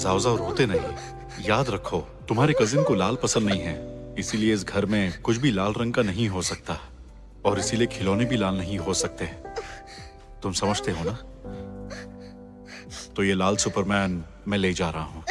जाओ रोते नहीं। याद रखो, तुम्हारे कजिन को लाल पसंद नहीं है, इसीलिए इस घर में कुछ भी लाल रंग का नहीं हो सकता, और इसीलिए खिलौने भी लाल नहीं हो सकते। तुम समझते हो ना? तो ये लाल सुपरमैन मैं ले जा रहा हूं।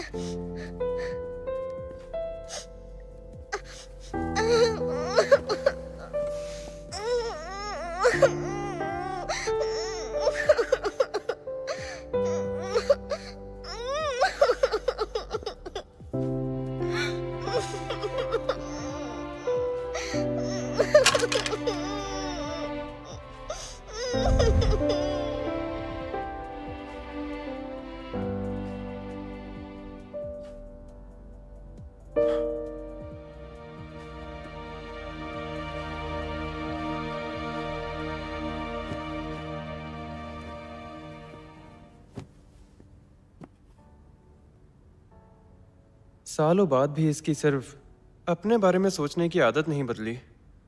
सालों बाद भी इसकी सिर्फ अपने बारे में सोचने की आदत नहीं बदली।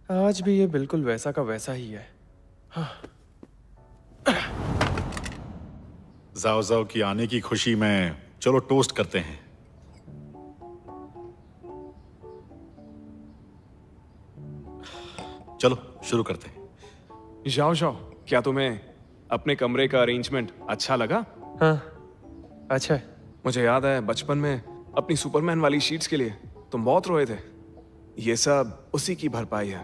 आज भी ये बिल्कुल वैसा का वैसा ही है। जाओ जाओ की आने की खुशी में चलो टोस्ट करते हैं। चलो शुरू करते हैं। जाओ जाओ, क्या तुम्हें अपने कमरे का अरेंजमेंट अच्छा लगा? हाँ, अच्छा है। मुझे याद है बचपन में अपनी सुपरमैन वाली शीट्स के लिए तुम बहुत रोए थे। ये सब उसी की भरपाई है।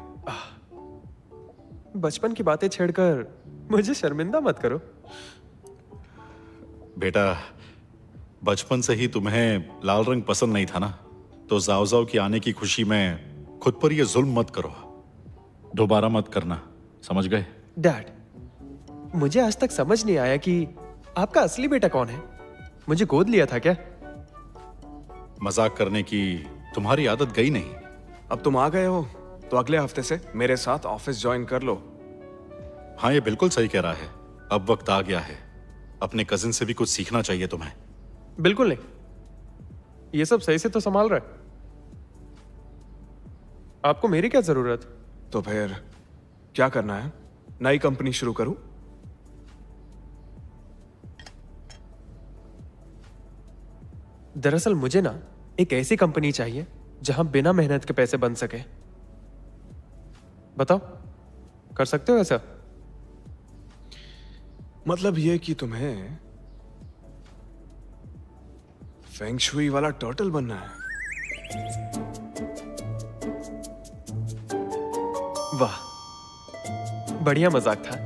बचपन की बातें छेड़कर मुझे शर्मिंदा मत करो। बेटा, बचपन से ही तुम्हें लाल रंग पसंद नहीं था ना, तो जाओ जाओ की आने की खुशी में खुद पर ये जुल्म मत करो। दोबारा मत करना, समझ गए? डैड, मुझे आज तक समझ नहीं आया कि आपका असली बेटा कौन है। मुझे गोद लिया था क्या? मजाक करने की तुम्हारी आदत गई नहीं। अब तुम आ गए हो तो अगले हफ्ते से मेरे साथ ऑफिस ज्वाइन कर लो। हाँ, ये बिल्कुल सही कह रहा है। अब वक्त आ गया है, अपने कजिन से भी कुछ सीखना चाहिए तुम्हें। बिल्कुल नहीं, ये सब सही से तो संभाल रहा है। आपको मेरी क्या जरूरत? तो फिर क्या करना है? नई कंपनी शुरू करूं? दरअसल मुझे ना एक ऐसी कंपनी चाहिए जहां बिना मेहनत के पैसे बन सके। बताओ, कर सकते हो ऐसा? मतलब ये कि तुम्हें फेंग शुई वाला टर्टल बनना है? वाह, बढ़िया मजाक था।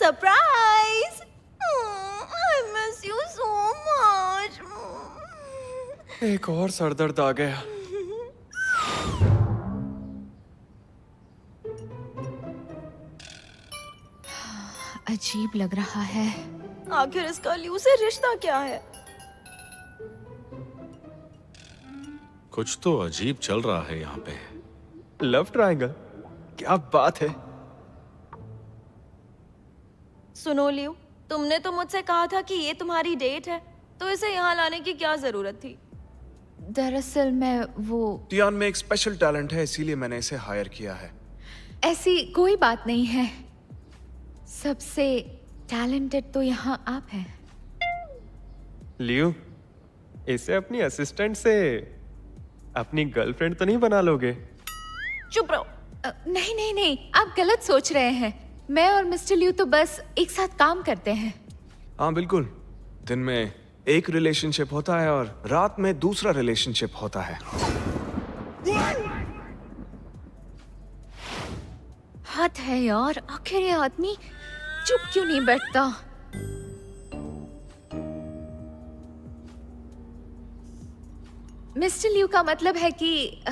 Surprise! I miss you so much. एक और सरदर्द आ गया। अजीब लग रहा है। आखिर इसका ल्यू से रिश्ता क्या है? कुछ तो अजीब चल रहा है यहाँ पे। Love triangle? क्या बात है। सुनो लियो, तुमने तो मुझसे कहा था कि ये तुम्हारी डेट है, तो इसे यहाँ लाने की क्या जरूरत थी? दरअसल मैं वो टियान में एक स्पेशल टैलेंट है, इसीलिए मैंने इसे हायर किया है। ऐसी कोई बात नहीं है। सबसे टैलेंटेड तो यहाँ आप हैं। लियो, इसे अपनी असिस्टेंट से अपनी गर्लफ्रेंड तो नहीं बना लोगे? चुप रहो। नहीं नहीं नहीं, आप गलत सोच रहे हैं। मैं और मिस्टर लियो तो बस एक साथ काम करते हैं। हाँ बिल्कुल, दिन में एक रिलेशनशिप होता है और रात में दूसरा रिलेशनशिप होता है। हद है यार, आखिर ये आदमी चुप क्यों नहीं बैठता? मिस्टर लियो का मतलब है कि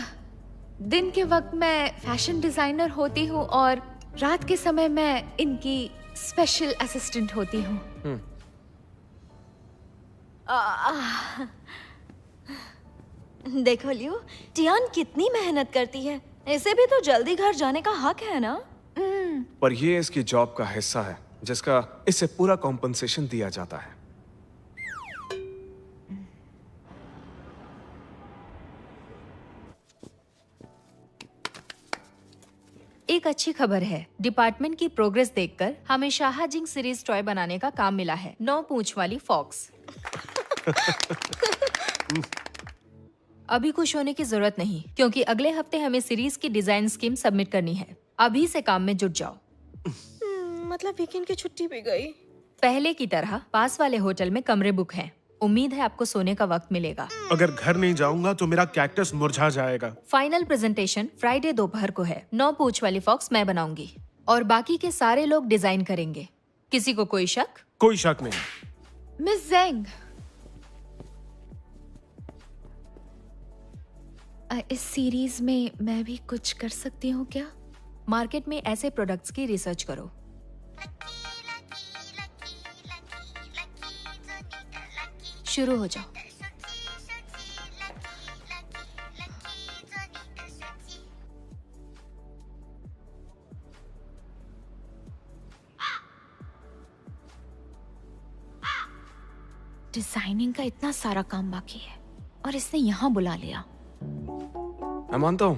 दिन के वक्त मैं फैशन डिजाइनर होती हूँ और रात के समय मैं इनकी स्पेशल असिस्टेंट होती हूँ। देखो लियो, टियान कितनी मेहनत करती है। इसे भी तो जल्दी घर जाने का हक है ना? पर ये इसकी जॉब का हिस्सा है, जिसका इसे पूरा कॉम्पनसेशन दिया जाता है। एक अच्छी खबर है, डिपार्टमेंट की प्रोग्रेस देखकर हमें शाहजिंग सीरीज टॉय बनाने का काम मिला है। 9 पूंछ वाली फॉक्स। अभी खुश होने की जरूरत नहीं, क्योंकि अगले हफ्ते हमें सीरीज की डिजाइन स्कीम सबमिट करनी है। अभी से काम में जुट जाओ। मतलब वीकेंड की छुट्टी भी गई। पहले की तरह पास वाले होटल में कमरे बुक हैं। उम्मीद है आपको सोने का वक्त मिलेगा। अगर घर नहीं जाऊंगा तो मेरा कैक्टस मुरझा जाएगा। फाइनल प्रेजेंटेशन फ्राइडे दोपहर को है। 9 पूंछ वाली फॉक्स मैं बनाऊंगी और बाकी के सारे लोग डिजाइन करेंगे। किसी को कोई शक? कोई शक नहीं। मिस जेंग, इस सीरीज में मैं भी कुछ कर सकती हूँ क्या? मार्केट में ऐसे प्रोडक्ट्स की रिसर्च करो। शुरू हो जाओ। डिजाइनिंग का इतना सारा काम बाकी है और इसने यहाँ बुला लिया। मैं मानता हूँ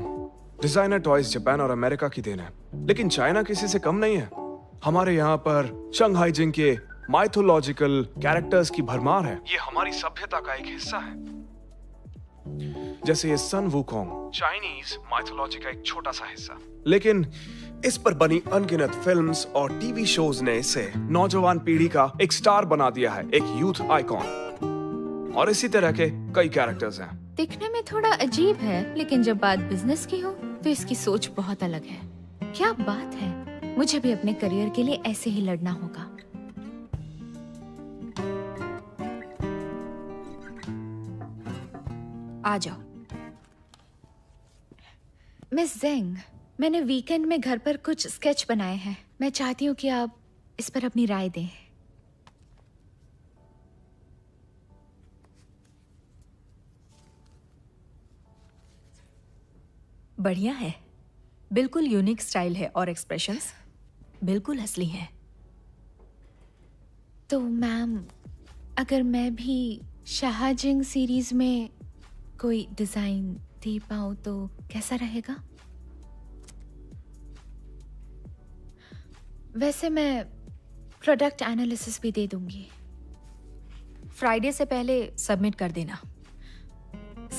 डिजाइनर टॉयज जापान और अमेरिका की देन है, लेकिन चाइना किसी से कम नहीं है। हमारे यहाँ पर शंघाई जिंग के माइथोलॉजिकल कैरेक्टर्स की भरमार है। ये हमारी सभ्यता का एक हिस्सा है। जैसे ये सन वुकोंग, चाइनीज माइथोलॉजी का एक छोटा सा हिस्सा, लेकिन इस पर बनी अनगिनत फिल्म्स और टीवी शोज ने इसे नौजवान पीढ़ी का एक स्टार बना दिया है, एक यूथ आइकॉन। और इसी तरह के कई कैरेक्टर्स हैं। दिखने में थोड़ा अजीब है, लेकिन जब बात बिजनेस की हो तो इसकी सोच बहुत अलग है। क्या बात है, मुझे भी अपने करियर के लिए ऐसे ही लड़ना होगा। आ जाओ। मिस जेंग, मैंने वीकेंड में घर पर कुछ स्केच बनाए हैं। मैं चाहती हूँ कि आप इस पर अपनी राय दें। बढ़िया है, बिल्कुल यूनिक स्टाइल है और एक्सप्रेशंस बिल्कुल असली हैं। तो मैम, अगर मैं भी शाहजिंग सीरीज में कोई डिजाइन दे पाऊँ तो कैसा रहेगा? वैसे मैं प्रोडक्ट एनालिसिस भी दे दूंगी। फ्राइडे से पहले सबमिट कर देना।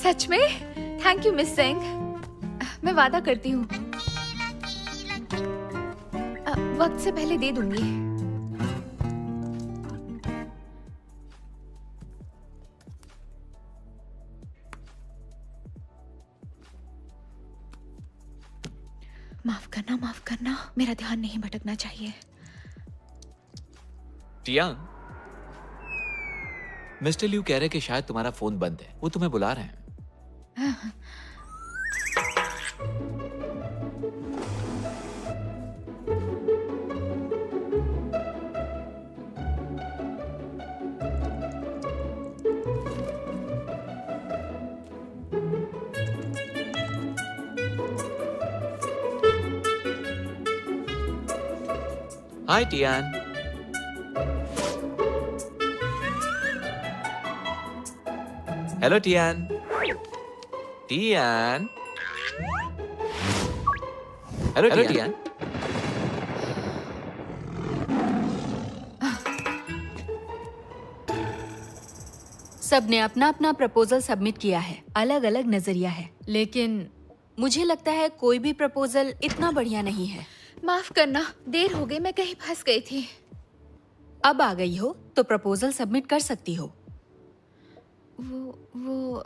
सच में? थैंक यू मिस सेंग, मैं वादा करती हूँ वक्त से पहले दे दूंगी। माफ करना, मेरा ध्यान नहीं भटकना चाहिए। टियान, मिस्टर लिू कह रहे कि शायद तुम्हारा फोन बंद है, वो तुम्हें बुला रहे हैं। Hi Tian. Hello Tian. Tian. Hello Tian. सबने अपना अपना प्रपोजल सबमिट किया है। अलग अलग नजरिया है, लेकिन मुझे लगता है कोई भी प्रपोजल इतना बढ़िया नहीं है। माफ करना, देर हो गई, मैं कहीं फंस गई थी। अब आ गई हो तो प्रपोजल सबमिट कर सकती हो। वो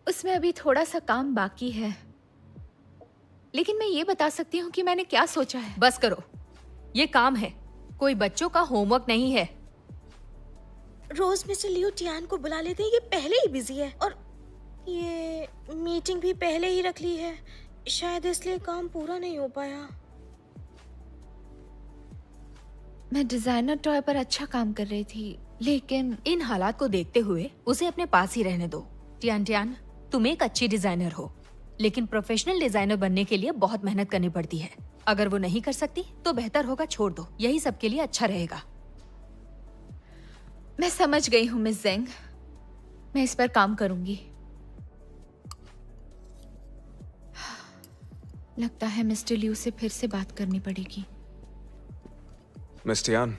उसमें अभी थोड़ा सा काम बाकी है, लेकिन मैं ये बता सकती हूँ कि मैंने क्या सोचा है। बस करो, ये काम है, कोई बच्चों का होमवर्क नहीं है। रोज मिस्टर लियो टियान को बुला लेते हैं, ये पहले ही बिजी है और ये मीटिंग भी पहले ही रख ली है, शायद इसलिए काम पूरा नहीं हो पाया। मैं डिजाइनर टॉय पर अच्छा काम कर रही थी, लेकिन इन हालात को देखते हुए उसे अपने पास ही रहने दो। टियान, तुम एक अच्छी डिजाइनर हो, लेकिन प्रोफेशनल डिजाइनर बनने के लिए बहुत मेहनत करनी पड़ती है। अगर वो नहीं कर सकती तो बेहतर होगा छोड़ दो, यही सबके लिए अच्छा रहेगा। मैं समझ गई हूँ मिस जेंग, मैं इस पर काम करूंगी। लगता है मिस्टर लियू से फिर से बात करनी पड़ेगी। मिस टियान,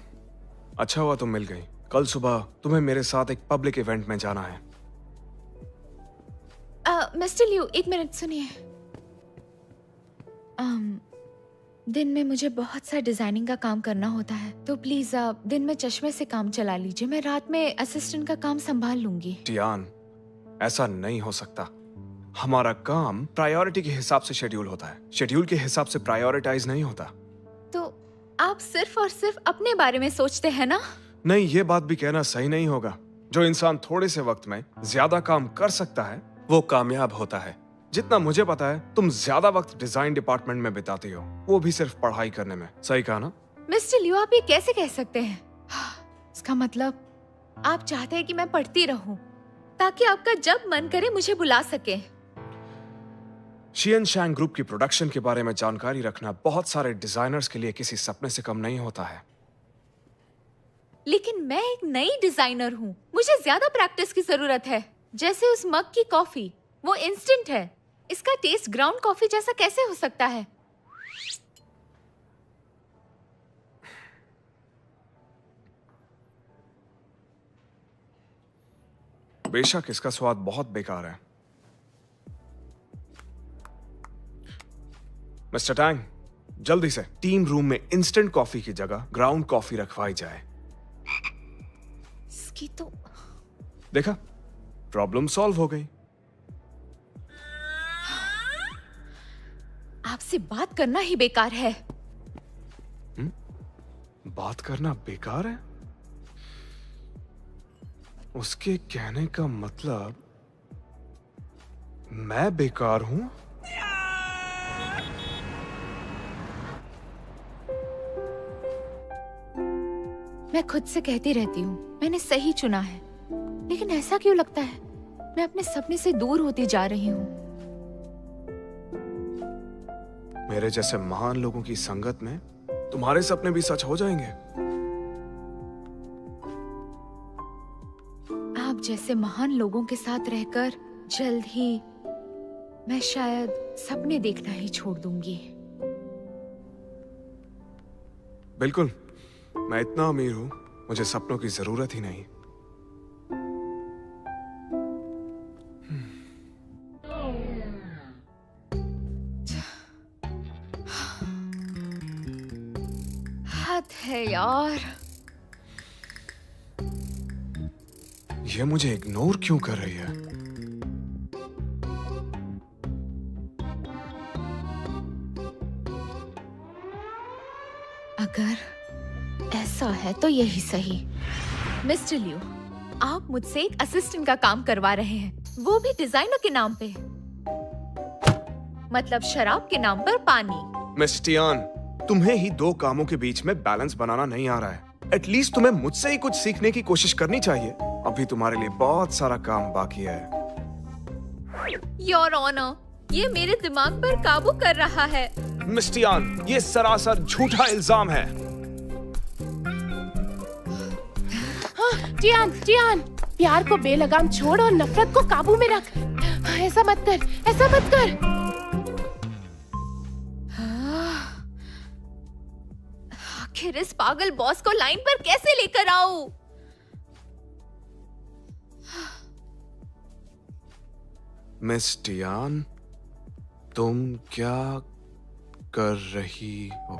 अच्छा हुआ तुम मिल गई। कल सुबह तुम्हें मेरे साथ एक पब्लिक इवेंट में जाना है। मिस्टर लियू, एक मिनट सुनिए। दिन में मुझे बहुत सा डिजाइनिंग का काम करना होता है, तो प्लीज आप दिन में चश्मे से काम चला लीजिए। मैं रात में असिस्टेंट का काम संभाल लूंगी। टियान, ऐसा नहीं हो सकता। हमारा काम प्रायोरिटी के हिसाब से शेड्यूल होता है, शेड्यूल के हिसाब से प्रायोरिटाइज नहीं होता। तो आप सिर्फ और सिर्फ अपने बारे में सोचते हैं ना? नहीं, ये बात भी कहना सही नहीं होगा। जो इंसान थोड़े से वक्त में ज्यादा काम कर सकता है वो कामयाब होता है। जितना मुझे पता है तुम ज्यादा वक्त डिजाइन डिपार्टमेंट में बिताती हो, वो भी सिर्फ पढ़ाई करने में। सही कहा ना? मिस्टर लियू, आप ये कैसे कह सकते हैं? इसका मतलब आप चाहते हैं कि मैं पढ़ती रहूं ताकि आपका जब मन करे मुझे बुला सके। शियन शैंग ग्रुप की प्रोडक्शन के बारे में जानकारी रखना बहुत सारे डिजाइनर्स के लिए किसी सपने से कम नहीं होता है। लेकिन मैं एक नई डिजाइनर हूँ, मुझे ज्यादा प्रैक्टिस की जरूरत है। जैसे उस मग की कॉफी, वो इंस्टेंट है। इसका टेस्ट ग्राउंड कॉफी जैसा कैसे हो सकता है? बेशक इसका स्वाद बहुत बेकार है। मिस्टर टैंग, जल्दी से टीम रूम में इंस्टेंट कॉफी की जगह ग्राउंड कॉफी रखवाई जाए। इसकी तो देखा, प्रॉब्लम सॉल्व हो गई। आपसे बात करना ही बेकार है। बात करना बेकार है? उसके कहने का मतलब मैं बेकार हूं? मैं खुद से कहती रहती हूँ मैंने सही चुना है, लेकिन ऐसा क्यों लगता है मैं अपने सपने से दूर होती जा रही हूँ? मेरे जैसे महान लोगों की संगत में तुम्हारे सपने भी सच हो जाएंगे। आप जैसे महान लोगों के साथ रहकर जल्द ही मैं शायद सपने देखना ही छोड़ दूंगी। बिल्कुल, मैं इतना अमीर हूं, मुझे सपनों की जरूरत ही नहीं। हद है यार। ये मुझे इग्नोर क्यों कर रही है? अगर ऐसा है तो यही सही। मिस्टर लियू, आप मुझसे एक असिस्टेंट का काम करवा रहे हैं, वो भी डिजाइनर के नाम पे। मतलब शराब के नाम पर पानी। मिस टियान, तुम्हें ही दो कामों के बीच में बैलेंस बनाना नहीं आ रहा है। एटलीस्ट तुम्हें मुझसे ही कुछ सीखने की कोशिश करनी चाहिए। अभी तुम्हारे लिए बहुत सारा काम बाकी है। योर ऑनर, ये मेरे दिमाग पर काबू कर रहा है। मिस टियान, ये सरासर झूठा इल्जाम है। टियान, टियान, प्यार को बेलगाम छोड़ और नफरत को काबू में रख। ऐसा मत कर, ऐसा मत कर। आखिर इस पागल बॉस को लाइन पर कैसे लेकर आऊं? मिस टियान, तुम क्या कर रही हो?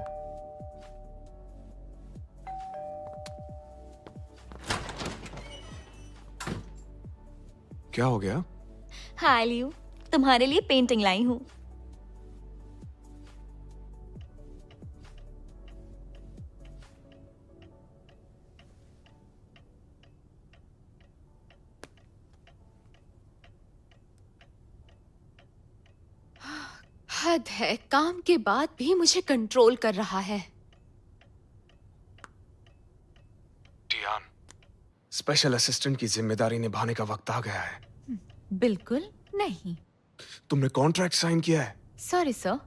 क्या हो गया? हाय लियू, तुम्हारे लिए पेंटिंग लाई हूँ। हद है, काम के बाद भी मुझे कंट्रोल कर रहा है। टियान, स्पेशल असिस्टेंट की जिम्मेदारी निभाने का वक्त आ गया है। बिल्कुल नहीं। तुमने कॉन्ट्रैक्ट साइन किया है। सॉरी सर,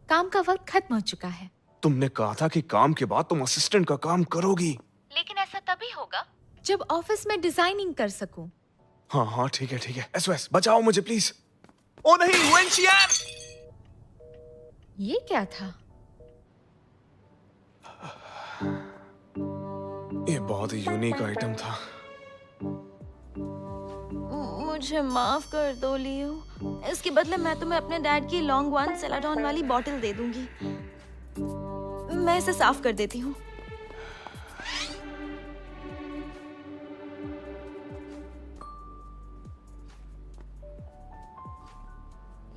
काम का वक्त खत्म हो चुका है। तुमने कहा था कि काम के बाद तुम असिस्टेंट का काम करोगी। लेकिन ऐसा तभी होगा जब ऑफिस में डिजाइनिंग कर सकूं। हाँ हाँ, ठीक है ठीक है। एसओएस, बचाओ मुझे प्लीज। ओ नहीं, वेंशियन! ये क्या था? ये बहुत ही यूनिक आइटम था। मुझे माफ कर दो लियो। इसके बदले मैं तुम्हें अपने डैड की लॉन्ग वन सेलाडॉन वाली बॉटल दे दूंगी। मैं इसे साफ कर देती हूँ।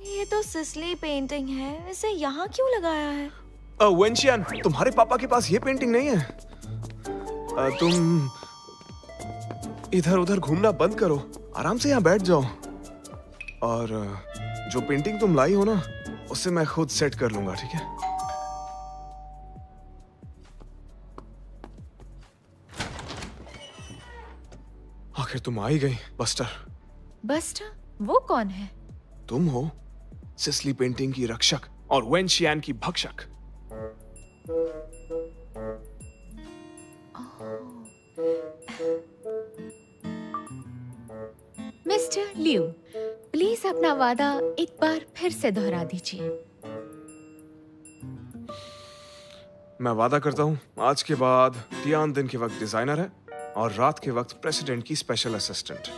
ये तो सिसली पेंटिंग है, इसे यहाँ क्यों लगाया है? वेंशियान, तुम्हारे पापा के पास ये पेंटिंग नहीं है। तुम इधर उधर घूमना बंद करो, आराम से यहाँ बैठ जाओ। और जो पेंटिंग तुम लाई हो ना, उसे मैं खुद सेट कर लूंगा, ठीक है? आखिर तुम आ ही गई, बस्टर। बस्टर? वो कौन है? तुम हो सिसली पेंटिंग की रक्षक और वेंशियान की भक्षक। मिस्टर लियू, प्लीज अपना वादा एक बार फिर से दोहरा दीजिए। मैं वादा करता हूँ, आज के बाद टियान दिन के वक्त डिजाइनर है और रात के वक्त प्रेसिडेंट की स्पेशल असिस्टेंट।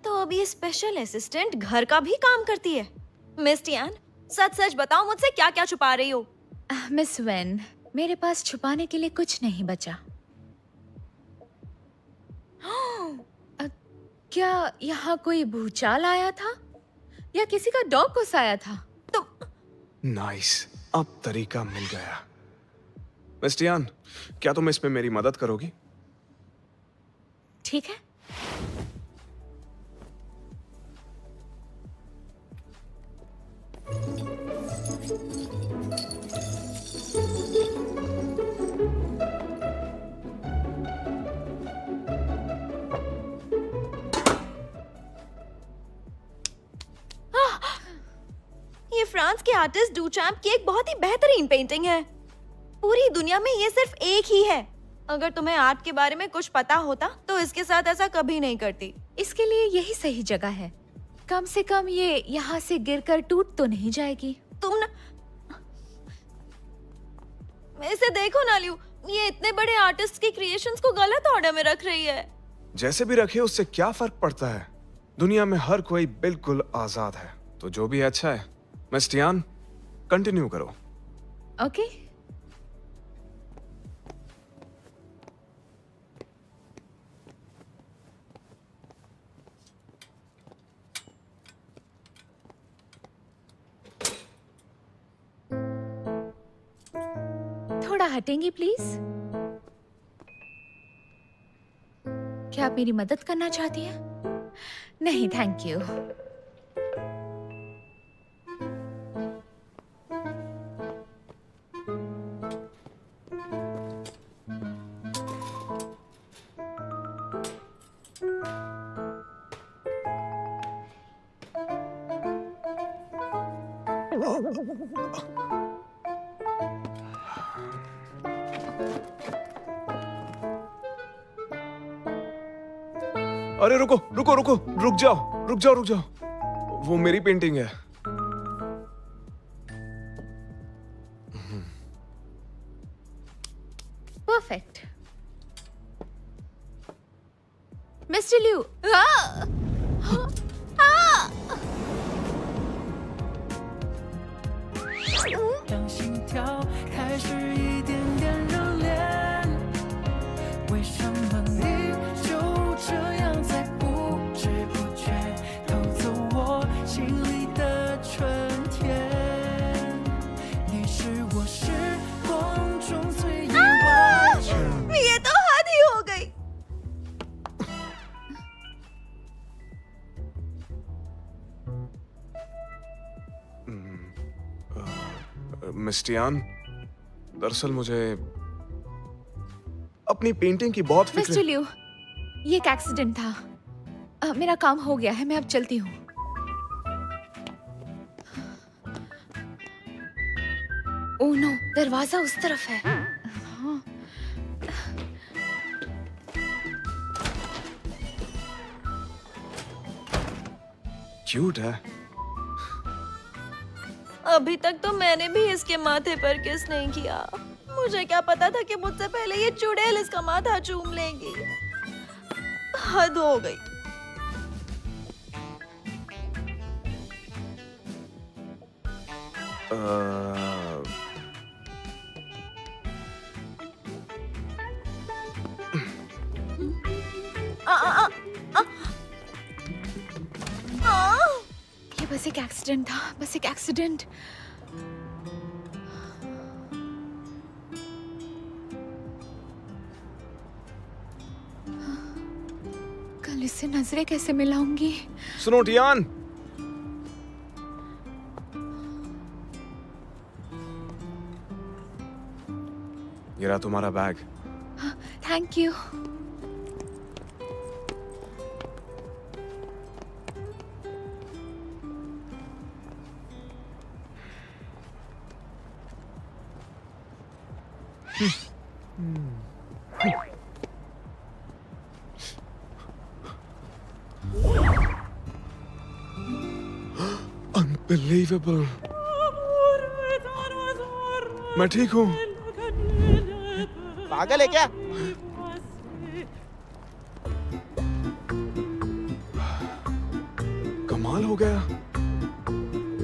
तो अब ये स्पेशल असिस्टेंट घर का भी काम करती है। मिस टियान, सच सच बताओ, मुझसे क्या क्या छुपा रही हो? मिस वेन, मेरे पास छुपाने के लिए कुछ नहीं बचा। क्या यहाँ कोई भूचाल आया था या किसी का डॉग घुस आया था? तो नाइस, अब तरीका मिल गया। मिस टियान, क्या तुम इसमें मेरी मदद करोगी? ठीक है। ये फ्रांस के आर्टिस्ट डुचैम्प की एक बहुत ही बेहतरीन पेंटिंग है। पूरी दुनिया में ये सिर्फ एक ही है। अगर तुम्हें आर्ट के बारे में कुछ पता होता तो इसके साथ ऐसा कभी नहीं करती। इसके लिए यही सही जगह है। कम से कम ये यहाँ से गिरकर टूट तो नहीं जाएगी। तुम ना इसे देखो ना लियू, ये इतने बड़े आर्टिस्ट की क्रिएशंस को गलत ऑर्डर में रख रही है। जैसे भी रखे उससे क्या फर्क पड़ता है? दुनिया में हर कोई बिल्कुल आजाद है, तो जो भी अच्छा है। मिस टियान, कंटिन्यू करो। ओके। थोड़ा हटेंगी प्लीज? क्या आप मेरी मदद करना चाहती हैं? नहीं, थैंक यू। अरे रुको रुको रुको, रुक जाओ रुक जाओ रुक जाओ। वो मेरी पेंटिंग है। परफेक्ट। मिस्टर लियू, ये तो हद ही हो गई। मिस टियान, दरअसल मुझे अपनी पेंटिंग की बहुत मिस्टर फिक्र। लियू, ये एक एक्सीडेंट था। मेरा काम हो गया है, मैं अब चलती हूँ। ओह नो, दरवाजा उस तरफ है। हाँ। क्यूट है। अभी तक तो मैंने भी इसके माथे पर किस नहीं किया। मुझे क्या पता था कि मुझसे पहले ये चुड़ैल इसका माथा चूम लेगी। हद हो गई। ये बस एक एक्सीडेंट था, बस एक एक्सीडेंट। कल इससे नजरें कैसे मिलाऊंगी? सुनो टियान, ये रहा तुम्हारा बैग। Thank you. Unbelievable. मैं ठीक हूँ। पागल है क्या? कमाल हो गया,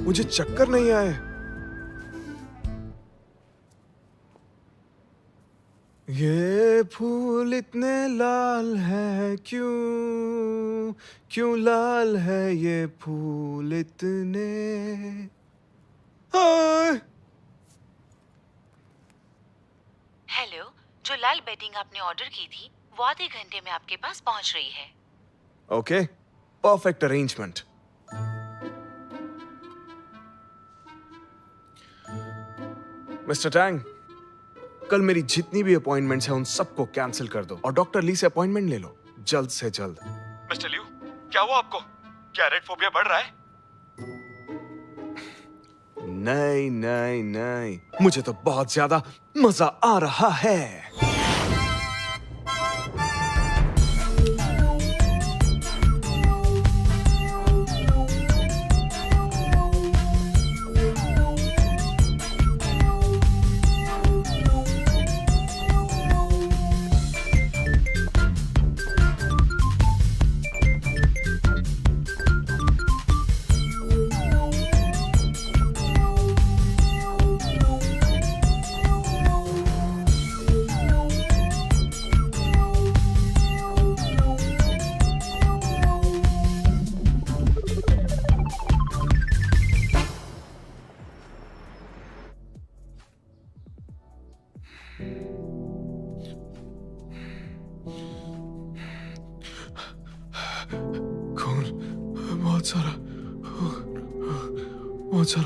मुझे चक्कर नहीं आए। ये फूल इतने लाल है क्यों, क्यों लाल है ये फूल इतने। हेलो, जो लाल बेडिंग आपने ऑर्डर की थी वो आधे घंटे में आपके पास पहुंच रही है। Okay, perfect arrangement. Mister Tang, कल मेरी जितनी भी अपॉइंटमेंट्स हैं उन सबको कैंसिल कर दो और डॉक्टर ली से अपॉइंटमेंट ले लो जल्द से जल्द। मिस्टर लियू, क्या हुआ आपको? क्या रेड फोबिया बढ़ रहा है? नहीं नहीं नहीं, मुझे तो बहुत ज्यादा मजा आ रहा है। खून, बहुत सारा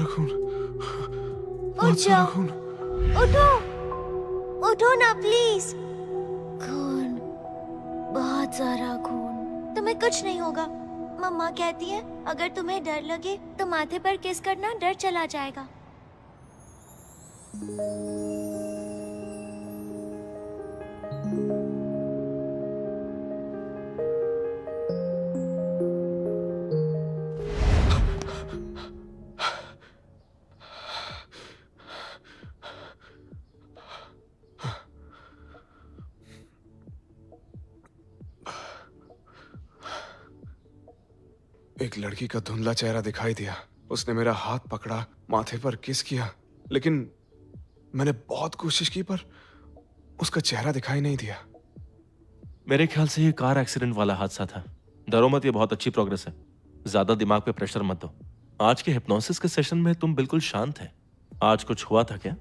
खून, बहुत सारा खून। उठो, उठो ना प्लीज। खून, बहुत सारा खून। तुम्हें कुछ नहीं होगा। मम्मा कहती है अगर तुम्हें डर लगे तो माथे पर किस करना, डर चला जाएगा। एक लड़की का धुंधला चेहरा दिखाई दिया। उसने मेरा हाथ पकड़ा, माथे पर किस किया, लेकिन मैंने बहुत कोशिश की पर उसका चेहरा दिखाई नहीं दिया। मेरे ख्याल से ये कार एक्सीडेंट वाला हादसा था। डरो मत, ये बहुत अच्छी प्रोग्रेस है। ज्यादा दिमाग पे प्रेशर मत दो। आज के हिप्नोसिस के सेशन में तुम बिल्कुल शांत है। आज कुछ हुआ था क्या?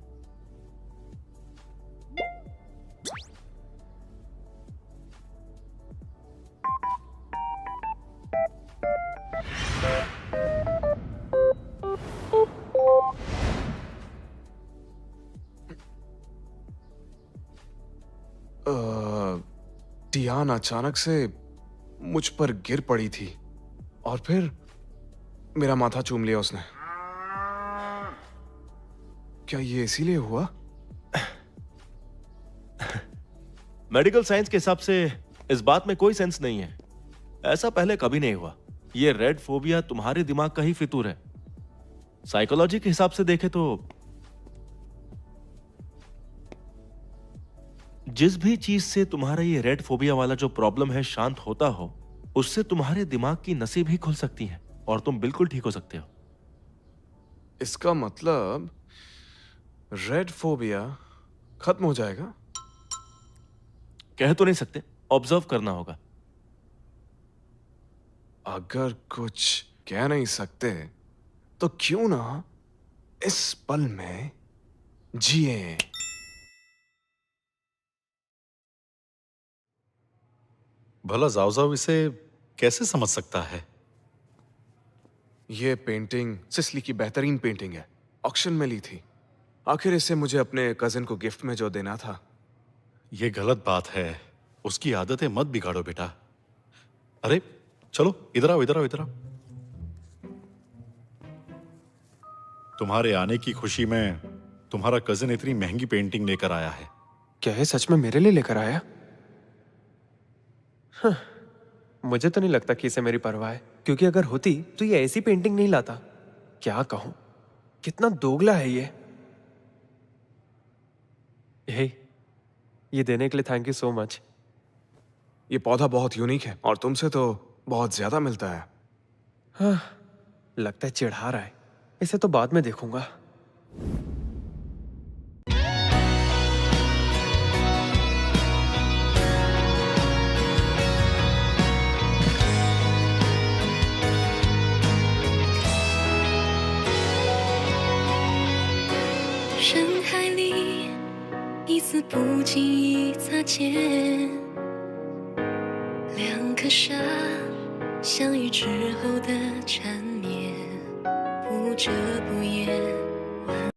टियान अचानक से मुझ पर गिर पड़ी थी और फिर मेरा माथा चूम लिया उसने। क्या ये इसीलिए हुआ? मेडिकल साइंस के हिसाब से इस बात में कोई सेंस नहीं है। ऐसा पहले कभी नहीं हुआ। ये रेड फोबिया तुम्हारे दिमाग का ही फितूर है। साइकोलॉजी के हिसाब से देखे तो जिस भी चीज से तुम्हारा ये रेड फोबिया वाला जो प्रॉब्लम है शांत होता हो, उससे तुम्हारे दिमाग की नसें भी खुल सकती हैं और तुम बिल्कुल ठीक हो सकते हो। इसका मतलब रेड फोबिया खत्म हो जाएगा? कह तो नहीं सकते, ऑब्जर्व करना होगा। अगर कुछ कह नहीं सकते तो क्यों ना इस पल में जिए। भला जाओ इसे कैसे समझ सकता है? ये पेंटिंग सिसली की बेहतरीन पेंटिंग है, ऑक्शन में ली थी। आखिर इसे मुझे अपने कजिन को गिफ्ट में जो देना था। ये गलत बात है, उसकी आदतें मत बिगाड़ो बेटा। अरे चलो इधर आओ, इधर आओ, इधर आओ। तुम्हारे आने की खुशी में तुम्हारा कजिन इतनी महंगी पेंटिंग लेकर आया है। क्या है, सच में मेरे लिए लेकर आया? हाँ, मुझे तो नहीं लगता कि इसे मेरी परवाह है, क्योंकि अगर होती तो ये ऐसी पेंटिंग नहीं लाता। क्या कहूं, कितना दोगला है ये। हे, ये देने के लिए थैंक यू सो मच। ये पौधा बहुत यूनिक है और तुमसे तो बहुत ज्यादा मिलता है। हाँ, लगता है चिढ़ा रहा है। इसे तो बाद में देखूंगा।深海里，一丝不经意擦肩，两颗沙相遇之后的缠绵，不遮不掩。